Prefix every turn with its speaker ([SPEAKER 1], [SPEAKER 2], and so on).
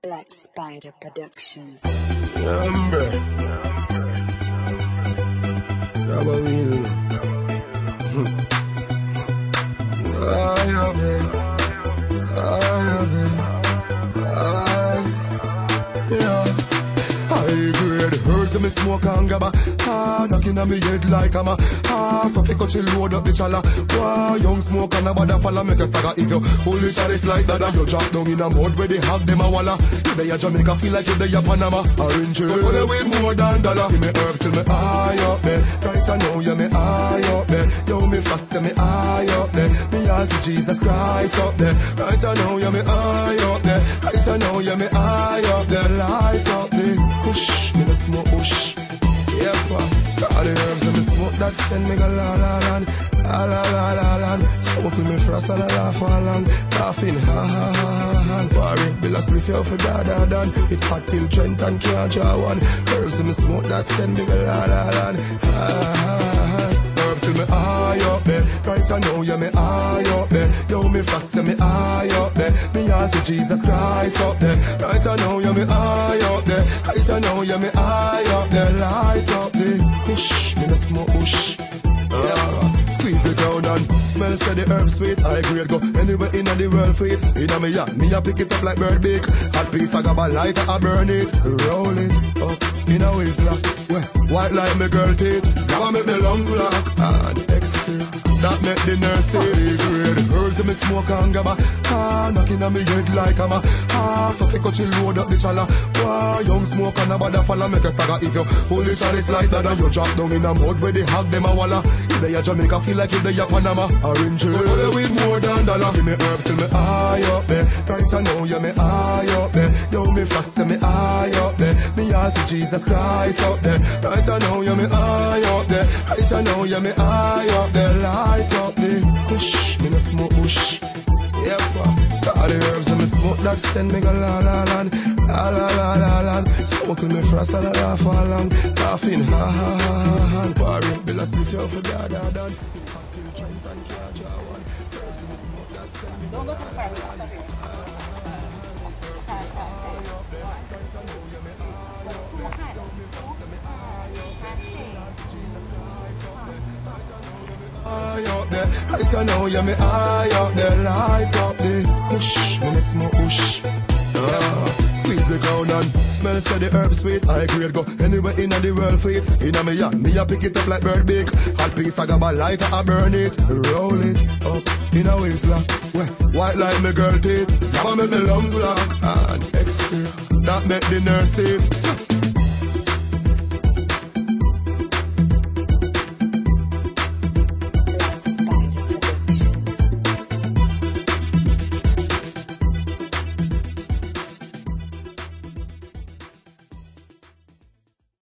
[SPEAKER 1] Black Spider Productions.
[SPEAKER 2] Number. Herbs and me smoke and gabba. Knocking on me head like I'm a half of a coach load up the chala. Young smoke and a bada follow make a stagger. If you pull the chalice like that, you drop down in a mud where they have them a walla. You there a Jamaica feel like you there a Panama. Orange but they with more than dollar. Give me herbs till me eye up there. Right now you me eye up there. Yo me fast say me eye up there. Me ask Jesus Christ up there. Right now you me eye up there. Right now you me eye up there. Light up there. Push me no smoke push. Yeah, all the herbs and me smoke that send me go la la land. La la la la land. Smoke with me frost and I laugh along. Laughing ha ha ha ha. Barry, Bill spliff you for da da dan. It hot till Trent and can't draw one. Herbs and me smoke that send me go la la land. Ha ha ha. Herbs till me eye up there. Right now you me eye up there. Yo me fast say me eye up there. Me ask Jesus Christ up there. Right now you me eye up there. Right now you me eye up there. Light up there. Push me no smoke push. Squeeze the ground and smell say the herb sweet. I grade go anywhere in the world for it. Inna me yard, me a pick it up like bird beak. Hot piece I grab a lighter, I burn it. Roll it up in a whistler. White like me girl teeth. Now I make me lungs lock and exhale. That make the nurse say grade. Herbs in me smoke and gabba. Knocking on me head like I'm a half of a coach load up the chala. Young smoke and a bada follow make a stagger. If you pull the chalice like that and you drop down in a mud where they have them a walla. You there a Jamaica feel like you there a Panama. Orange with more than dollar. Give me herbs till me eye up there. Right now you me eye up there. Yo me fast say me eye up there. Me ask Jesus Christ up there. Right now you me eye up there. Right now you me eye up there. Light up there. Push me no smoke push. Yep. All the herbs and me smoke that send me go la la land. La la la la land. Smoke till me frost and I laugh along. Laughing ha ha ha ha. Barry, Bill spliff you for da da dan.
[SPEAKER 3] Don't go too far, we out of here.
[SPEAKER 2] Eye up there, right now you me eye up there. Light up there, push me no smoke push. Squeeze the ground and smell say the herb sweet. I grade go anywhere in the world for it. Inna me yard, me a pick it up like bird beak. Hot piece I grab a lighter, I burn it. Roll it up in a whistler. White like me girl teeth. Now I make me lungs lock and exhale. That make the nurse say